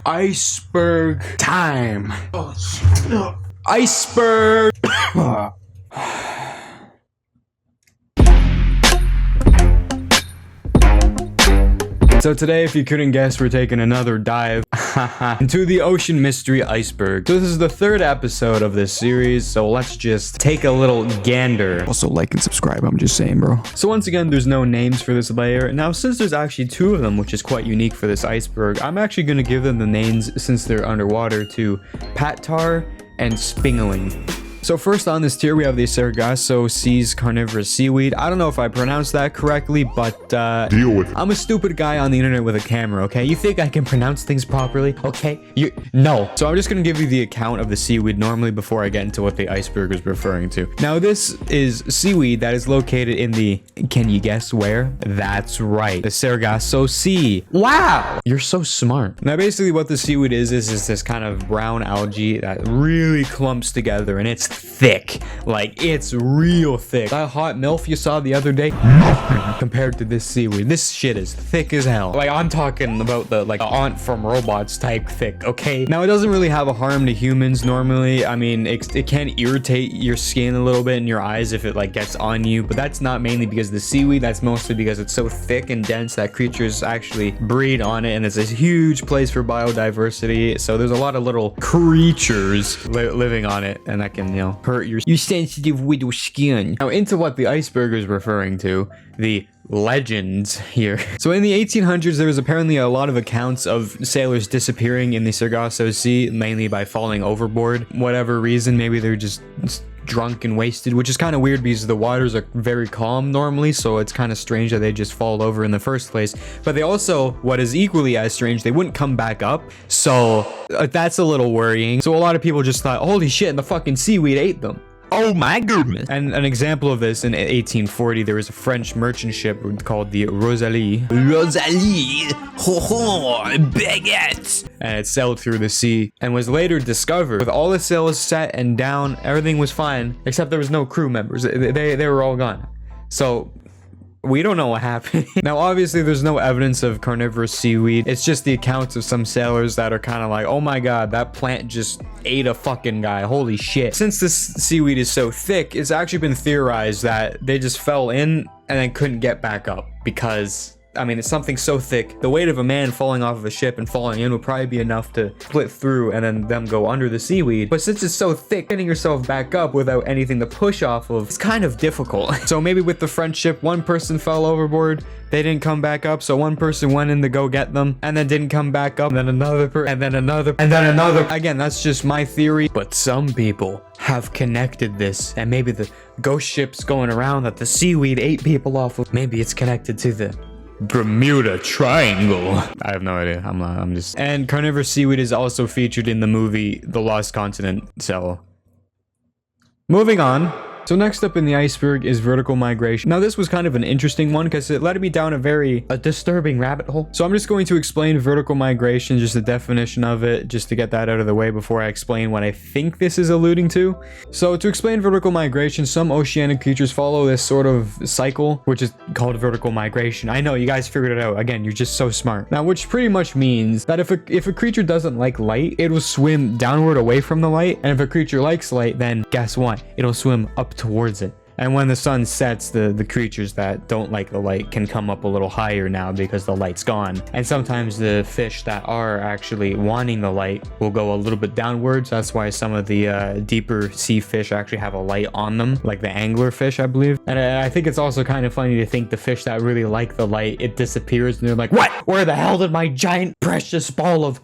Iceberg time. Iceberg. So today, if you couldn't guess, we're taking another dive into the ocean mystery iceberg. So this is the third episode of this series, so let's just take a little gander. Also, like and subscribe, I'm just saying, bro. So once again, there's no names for this layer. Now, since there's actually two of them, which is quite unique for this iceberg, I'm actually going to give them the names, since they're underwater, to Pattar and Spingling. So first on this tier, we have the Sargasso seas carnivorous seaweed. I don't know if I pronounced that correctly, but deal with it. I'm a stupid guy on the internet with a camera, okay? You think I can pronounce things properly, okay? No. So I'm just gonna give you the account of the seaweed normally before I get into what the iceberg is referring to. Now, this is seaweed that is located in the, can you guess where? That's right, the Sargasso Sea. Wow! You're so smart. Now, basically what the seaweed is this kind of brown algae that really clumps together, and it's thick. Like, it's real thick. That hot MILF you saw the other day, compared to this seaweed, this shit is thick as hell. Like, I'm talking about the Aunt from Robots type thick, okay? Now, it doesn't really have a harm to humans normally. I mean, it can irritate your skin a little bit and your eyes if it gets on you, but that's not mainly because of the seaweed. That's mostly because it's so thick and dense that creatures actually breed on it, and it's a huge place for biodiversity. So there's a lot of little creatures living on it, and that can, hurt your sensitive widow skin. Now, into what the iceberg is referring to, the legends here. So in the 1800s, there was apparently a lot of accounts of sailors disappearing in the Sargasso Sea, mainly by falling overboard. Whatever reason, maybe they're just drunk and wasted, which is kind of weird because the waters are very calm normally, so it's kind of strange that they just fall over in the first place. But they also, what is equally as strange, they wouldn't come back up, so that's a little worrying. So a lot of people just thought, holy shit, and the fucking seaweed ate them. Oh my goodness. And an example of this, in 1840, there was a French merchant ship called the Rosalie. Ho ho, baguette. And it sailed through the sea and was later discovered with all the sails set and down. Everything was fine, except there was no crew members. They were all gone. So we don't know what happened. Now, obviously, there's no evidence of carnivorous seaweed. It's just the accounts of some sailors that are kind of like, oh my god, that plant just ate a fucking guy. Holy shit. Since this seaweed is so thick, it's actually been theorized that they just fell in and then couldn't get back up because, I mean, it's something so thick. The weight of a man falling off of a ship and falling in would probably be enough to split through and then them go under the seaweed. But since it's so thick, getting yourself back up without anything to push off of, it's kind of difficult. So maybe with the French ship, one person fell overboard, they didn't come back up, so one person went in to go get them and then didn't come back up, and then another person, and then another, and then another. Again, that's just my theory, but some people have connected this, and maybe the ghost ships going around that the seaweed ate people off of, maybe it's connected to the Bermuda Triangle. I have no idea. I'm just. And carnivorous seaweed is also featured in the movie The Lost Continent. So, moving on. So next up in the iceberg is vertical migration. Now, this was kind of an interesting one because it led me down a disturbing rabbit hole. So I'm just going to explain vertical migration, just the definition of it, just to get that out of the way before I explain what I think this is alluding to. So to explain vertical migration, some oceanic creatures follow this sort of cycle, which is called vertical migration. I know, you guys figured it out. Again, you're just so smart. Now, which pretty much means that if a creature doesn't like light, it will swim downward away from the light. And if a creature likes light, then guess what? It'll swim up towards it. And when the sun sets, the creatures that don't like the light can come up a little higher now because the light's gone. And sometimes the fish that are actually wanting the light will go a little bit downwards. That's why some of the deeper sea fish actually have a light on them, like the angler fish, I believe. And I think it's also kind of funny to think the fish that really like the light, it disappears and they're like, what? Where the hell did my giant precious ball of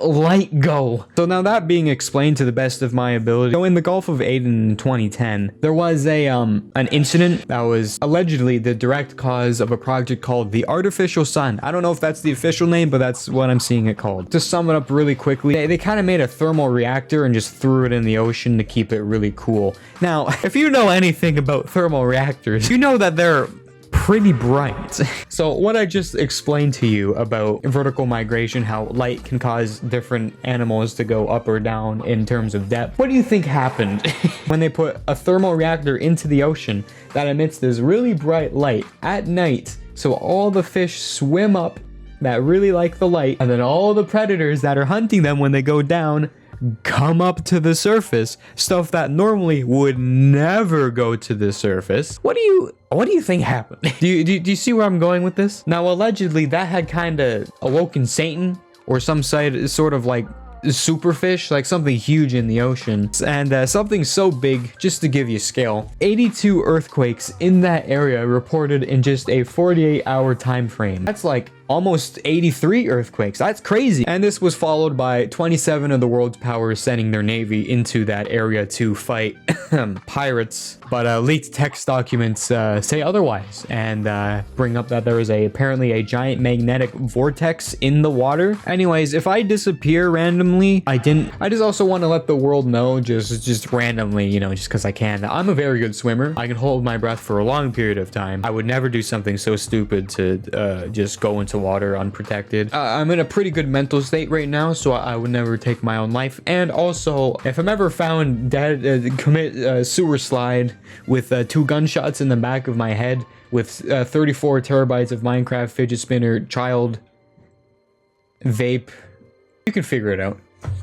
light go? So now, that being explained to the best of my ability, so in the Gulf of Aden in 2010, there was an incident that was allegedly the direct cause of a project called the Artificial Sun. I don't know if that's the official name, but that's what I'm seeing it called. To sum it up really quickly, they kind of made a thermal reactor and just threw it in the ocean to keep it really cool. Now, if you know anything about thermal reactors, you know that they're pretty bright. So what I just explained to you about vertical migration, how light can cause different animals to go up or down in terms of depth, what do you think happened when they put a thermal reactor into the ocean that emits this really bright light at night, so all the fish swim up that really like the light, and then all the predators that are hunting them when they go down come up to the surface. Stuff that normally would never go to the surface. What do you think happened? do you see where I'm going with this? Now, allegedly, that had kind of awoken Satan or some sort of like superfish, like something huge in the ocean, and something so big, just to give you scale, 82 earthquakes in that area reported in just a 48-hour time frame. That's like almost 83 earthquakes. That's crazy. And this was followed by 27 of the world's powers sending their navy into that area to fight pirates. But leaked text documents say otherwise, and bring up that there is apparently a giant magnetic vortex in the water. Anyways, if I disappear randomly, I just also want to let the world know, just randomly, you know, just because I can. I'm a very good swimmer. I can hold my breath for a long period of time. I would never do something so stupid to just go into water unprotected. I'm in a pretty good mental state right now, so I would never take my own life. And also, if I'm ever found dead, commit a sewer slide with 2 gunshots in the back of my head with 34 terabytes of Minecraft fidget spinner child vape, you can figure it out.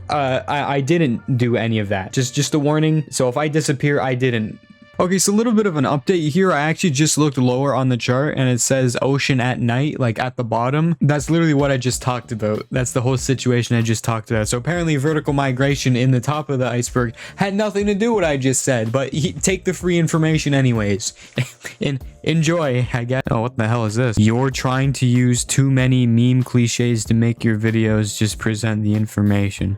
I didn't do any of that. Just a warning. So if I disappear, I didn't. Okay, so a little bit of an update here. I actually just looked lower on the chart and it says ocean at night, like at the bottom. That's literally what I just talked about. That's the whole situation I just talked about. So apparently vertical migration in the top of the iceberg had nothing to do with what I just said, but take the free information anyways. Enjoy, I guess. Oh, what the hell is this? You're trying to use too many meme cliches to make your videos. Just present the information.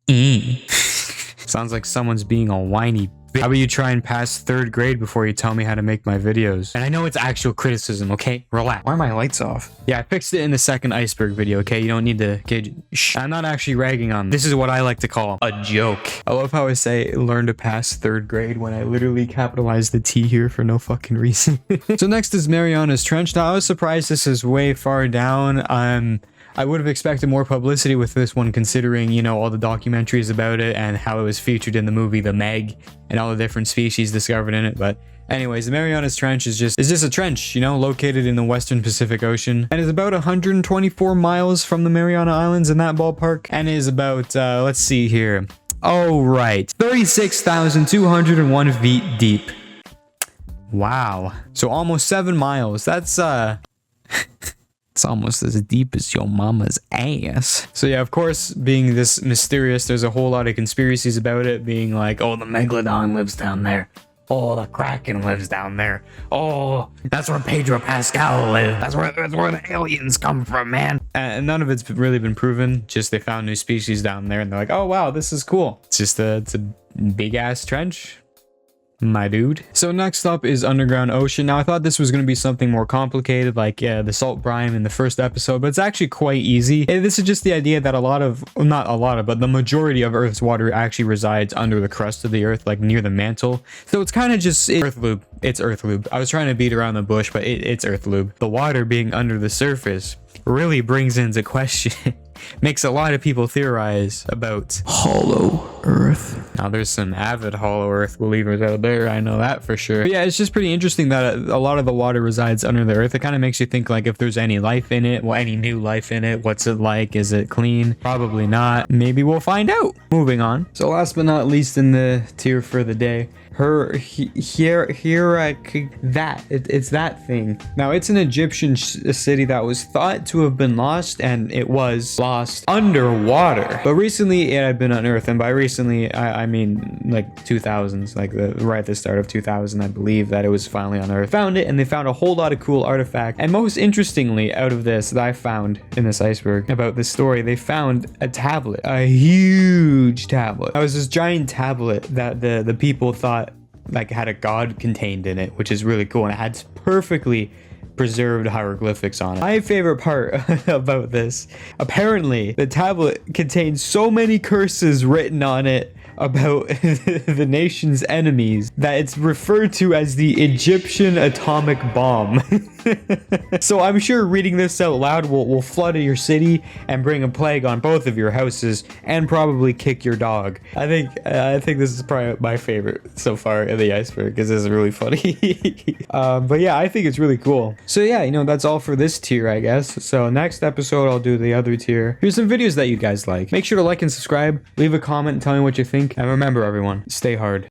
Sounds like someone's being a whiny. How about you try and pass 3rd grade before you tell me how to make my videos? And I know it's actual criticism, okay? Relax. Why are my lights off? Yeah, I fixed it in the second iceberg video, okay? You don't need to... Okay, shh. I'm not actually ragging on them. This is what I like to call a joke. I love how I say learn to pass 3rd grade when I literally capitalized the T here for no fucking reason. So next is Mariana's Trench. Now, I was surprised this is way far down. I would have expected more publicity with this one, considering, you know, all the documentaries about it and how it was featured in the movie The Meg and all the different species discovered in it. But anyways, the Mariana's Trench is just a trench, you know, located in the western Pacific Ocean, and is about 124 miles from the Mariana Islands, in that ballpark, and is about, let's see here. Oh, right. 36,201 feet deep. Wow. So almost 7 miles. That's, it's almost as deep as your mama's ass. So yeah, of course, being this mysterious, there's a whole lot of conspiracies about it, being like, oh, the Megalodon lives down there. Oh, the Kraken lives down there. Oh, that's where Pedro Pascal lives. That's where the aliens come from, man. And none of it's really been proven. Just they found new species down there, and they're like, oh wow, this is cool. It's a big ass trench, my dude. So next up is underground ocean. Now I thought this was going to be something more complicated, like the salt brine in the first episode, but it's actually quite easy. And this is just the idea that but the majority of Earth's water actually resides under the crust of the Earth, like near the mantle. So it's kind of just Earth lube. It's Earth lube. I was trying to beat around the bush, but it's Earth lube. The water being under the surface really brings into question makes a lot of people theorize about hollow Earth. Now there's some avid hollow Earth believers out there, I know that for sure. But yeah, it's just pretty interesting that a lot of the water resides under the Earth. It kind of makes you think, like, if there's any life in it, well, any new life in it, what's it like? Is it clean? Probably not. Maybe we'll find out. Moving on. So last but not least in the tier for the day, it's that thing. Now it's an Egyptian city that was thought to have been lost, and it was lost underwater, but recently it had been unearthed. And by recently I mean like 2000s, like right at the start of 2000, I believe, that it was finally unearthed. Found it, and they found a whole lot of cool artifacts. And most interestingly, out of this that I found in this iceberg about this story, they found a tablet, a huge tablet. That was this giant tablet that the people thought like had a god contained in it, which is really cool, and it had perfectly preserved hieroglyphics on it. My favorite part about this, apparently the tablet contains so many curses written on it about the nation's enemies that it's referred to as the Egyptian atomic bomb. So I'm sure reading this out loud will flood your city and bring a plague on both of your houses and probably kick your dog. I think this is probably my favorite so far in the iceberg because this is really funny. But yeah, I think it's really cool. So yeah, you know, that's all for this tier, I guess. So next episode, I'll do the other tier. Here's some videos that you guys like. Make sure to like and subscribe, leave a comment and tell me what you think. And remember, everyone, stay hard.